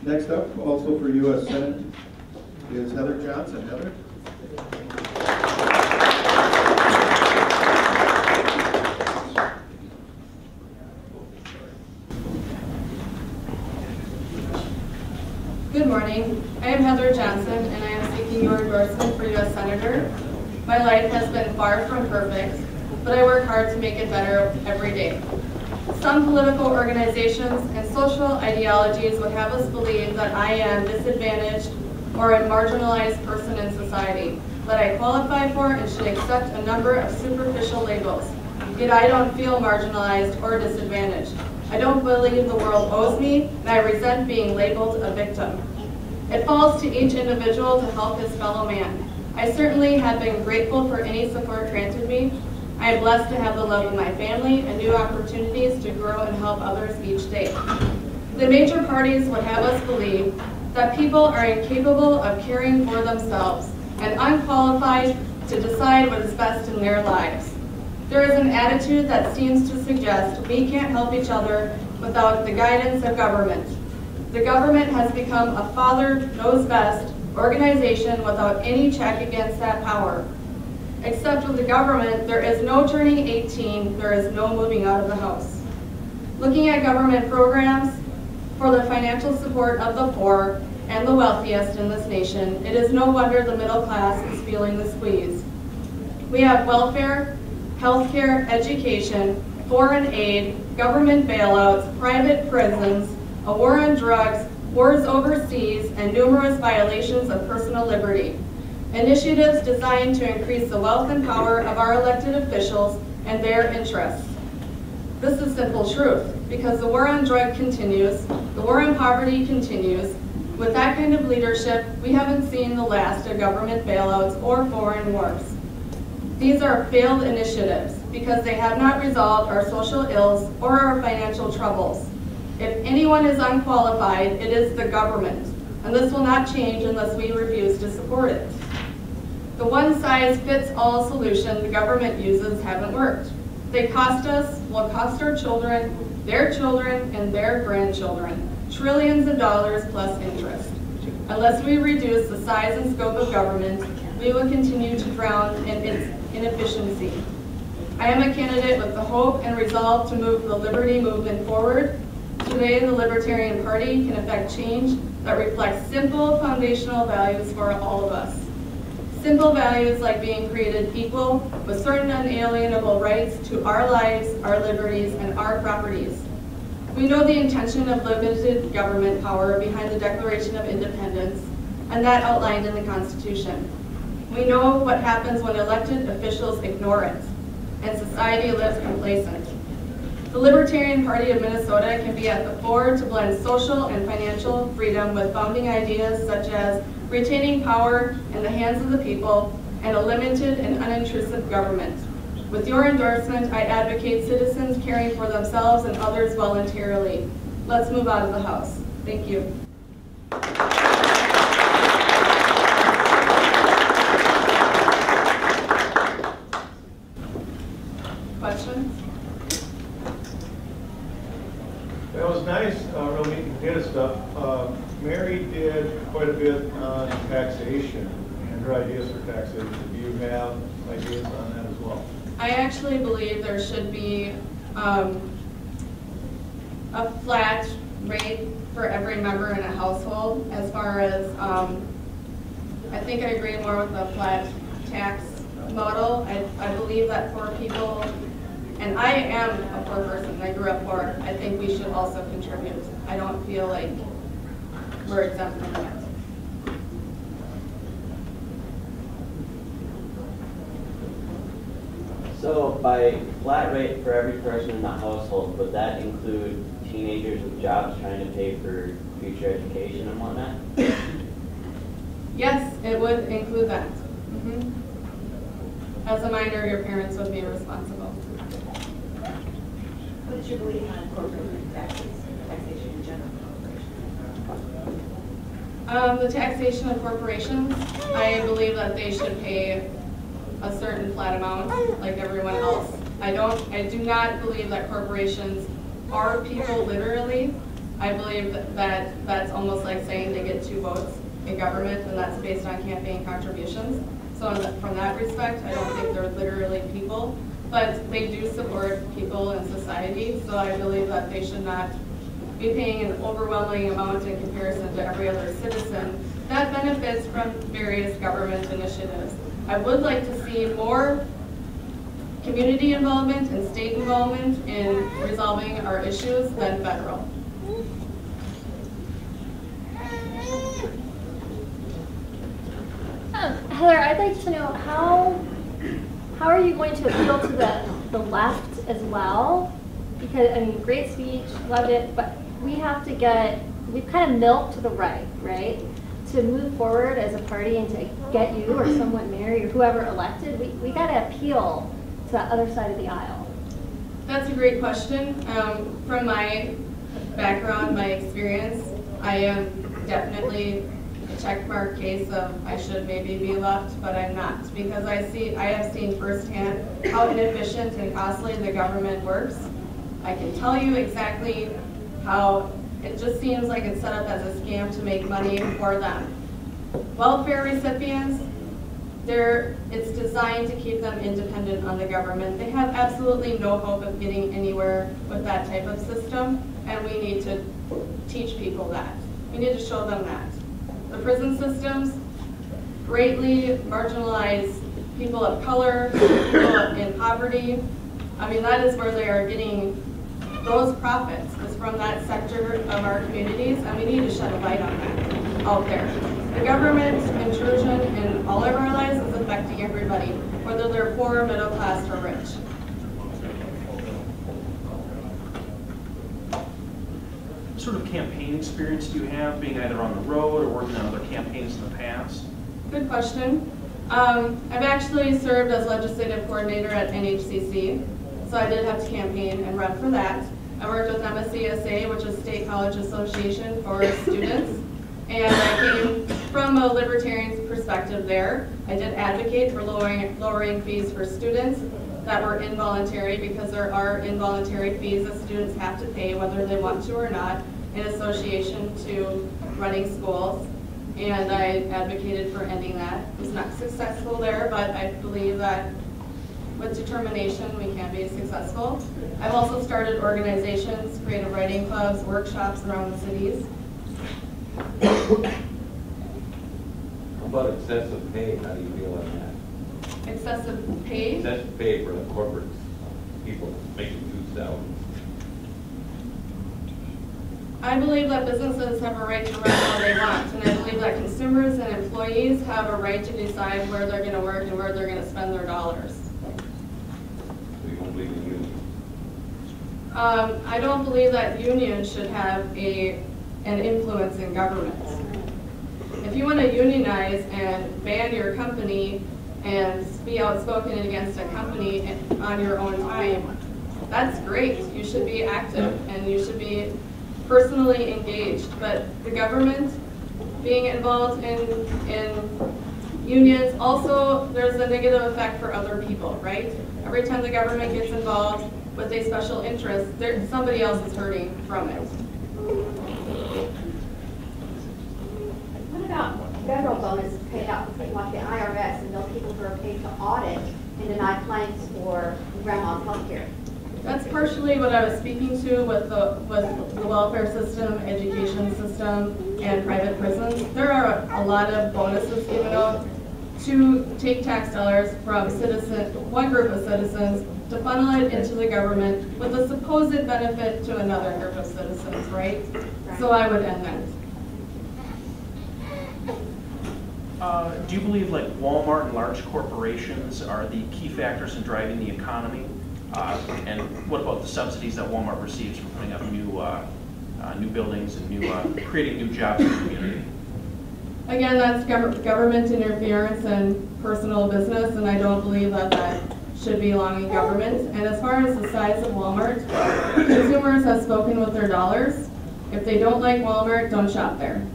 Next up, also for U.S. Senate, is Heather Johnson. Heather? Good morning. I am Heather Johnson, and I am seeking your endorsement for U.S. Senator. My life has been far from perfect, but I work hard to make it better every day. Some political organizations and social ideologies would have us believe that I am disadvantaged or a marginalized person in society, that I qualify for and should accept a number of superficial labels. Yet I don't feel marginalized or disadvantaged. I don't believe the world owes me, and I resent being labeled a victim. It falls to each individual to help his fellow man. I certainly have been grateful for any support granted me. I am blessed to have the love of my family and new opportunities to grow and help others each day. The major parties would have us believe that people are incapable of caring for themselves and unqualified to decide what is best in their lives. There is an attitude that seems to suggest we can't help each other without the guidance of government. The government has become a father knows best organization without any check against that power. Except with the government, there is no turning 18, there is no moving out of the house. Looking at government programs for the financial support of the poor and the wealthiest in this nation, it is no wonder the middle class is feeling the squeeze. We have welfare, healthcare, education, foreign aid, government bailouts, private prisons, a war on drugs, wars overseas, and numerous violations of personal liberty. Initiatives designed to increase the wealth and power of our elected officials and their interests. This is simple truth, because the war on drug continues, the war on poverty continues. With that kind of leadership, we haven't seen the last of government bailouts or foreign wars. These are failed initiatives because they have not resolved our social ills or our financial troubles. If anyone is unqualified, it is the government, and this will not change unless we refuse to support it. The one-size-fits-all solution the government uses haven't worked. They cost us, will cost our children, and their grandchildren, trillions of dollars plus interest. Unless we reduce the size and scope of government, we will continue to drown in its inefficiency. I am a candidate with the hope and resolve to move the liberty movement forward. Today, the Libertarian Party can effect change that reflects simple foundational values for all of us. Simple values like being created equal with certain unalienable rights to our lives, our liberties, and our properties. We know the intention of limited government power behind the Declaration of Independence, and that outlined in the Constitution. We know what happens when elected officials ignore it, and society lives complacent. The Libertarian Party of Minnesota can be at the fore to blend social and financial freedom with founding ideas such as retaining power in the hands of the people and a limited and unintrusive government. With your endorsement, I advocate citizens caring for themselves and others voluntarily. Let's move out of the House. Thank you. Questions? That was nice, real meat and potato stuff. Mary did quite a bit on taxation and her ideas for taxation. Do you have ideas on that as well? I actually believe there should be a flat rate for every member in a household as far as, I think I agree more with the flat tax model. I believe that poor people, and I am a poor person, I grew up poor, I think we should also contribute. I don't feel like we're exempt from that. So by flat rate for every person in the household, would that include teenagers with jobs trying to pay for future education and whatnot? Yes, it would include that. As a minor, your parents would be responsible. What's your belief on corporate taxation in general? The taxation of corporations, I believe that they should pay a certain flat amount like everyone else. I do not believe that corporations are people literally. I believe that that's almost like saying they get 2 votes in government, and that's based on campaign contributions. So from that respect, I don't think they're literally people, but they do support people in society, so I believe that they should not be paying an overwhelming amount in comparison to every other citizen that benefits from various government initiatives. I would like to see more community involvement and state involvement in resolving our issues than federal. Heather, I'd like to know how are you going to appeal to the left as well? Because, I mean, great speech, loved it, but we've kind of milked the right? To move forward as a party and to get you or someone married or whoever elected, we got to appeal to that other side of the aisle. That's a great question. From my background, my experience, I am definitely a checkmark case of I should maybe be left, but I'm not, because I have seen firsthand how inefficient and costly the government works. I can tell you exactly how it just seems like it's set up as a scam to make money for them. Welfare recipients, it's designed to keep them independent on the government. They have absolutely no hope of getting anywhere with that type of system, and we need to teach people that. We need to show them that. The prison systems greatly marginalize people of color, people in poverty. I mean, that is where they are getting those profits, is from that sector of our communities, and we need to shed a light on that out there. The government intrusion in all of our lives is affecting everybody, whether they're poor, middle class, or rich. What sort of campaign experience do you have, being either on the road or working on other campaigns in the past? Good question. I've actually served as legislative coordinator at NHCC, so I did have to campaign and run for that. I worked with MSCSA, which is State College Association for Students, and I came from a libertarian perspective there. I did advocate for lowering fees for students that were involuntary, because there are involuntary fees that students have to pay whether they want to or not in association to running schools, and I advocated for ending that. I was not successful there, but I believe that with determination we can be successful. I've also started organizations, creative writing clubs, workshops around the cities. How about excessive pay? How do you feel on that? Excessive pay? Excessive pay for the corporate people making huge salaries. I believe that businesses have a right to run how they want, and I believe that consumers and employees have a right to decide where they're going to work and where they're going to spend their dollars. So you don't believe in unions? I don't believe that unions should have an influence in government. If you want to unionize and ban your company and be outspoken against a company on your own time, that's great. You should be active and you should be personally engaged. But the government being involved in unions, also there's a negative effect for other people, right? Every time the government gets involved with a special interest, somebody else is hurting from it. What about federal bonuses paid out, like the IRS, and those people who are paid to audit and deny claims for grandma's health care? That's partially what I was speaking to with the welfare system, education system, and private prisons. There are a lot of bonuses given out to take tax dollars from one group of citizens to funnel it into the government with a supposed benefit to another group of citizens, right? So I would end that. Do you believe like Walmart and large corporations are the key factors in driving the economy? And what about the subsidies that Walmart receives for putting up new buildings and creating new jobs in the community? Again, that's government interference and personal business, and I don't believe that should belong in government. And as far as the size of Walmart, consumers have spoken with their dollars. If they don't like Walmart, don't shop there.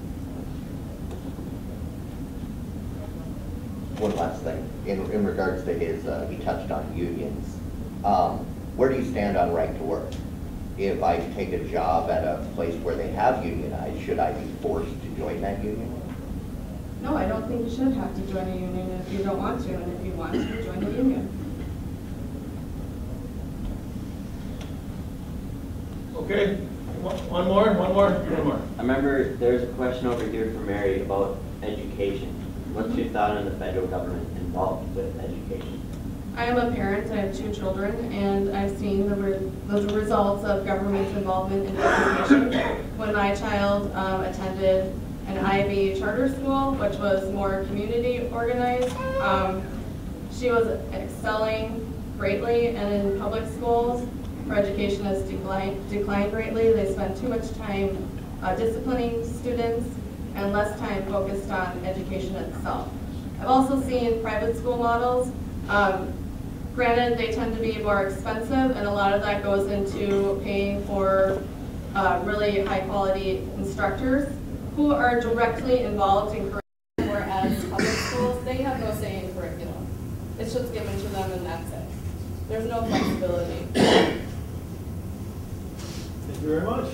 One last thing, in regards to his, he touched on unions. Where do you stand on right to work? if I take a job at a place where they have unionized, should I be forced to join that union? No, I don't think you should have to join a union if you don't want to, and if you want to, join the union. Okay, one more. I remember there's a question over here for Mary about education. What's your thought on the federal government involved with education? I am a parent, I have 2 children, and I've seen the results of government's involvement in education. When my child attended an IB charter school, which was more community organized, she was excelling greatly, and in public schools, her education has declined greatly. They spend too much time disciplining students and less time focused on education itself. I've also seen private school models. Granted, they tend to be more expensive, and a lot of that goes into paying for really high-quality instructors who are directly involved in curriculum, whereas public schools, they have no say in curriculum. It's just given to them and that's it. There's no flexibility. Thank you very much.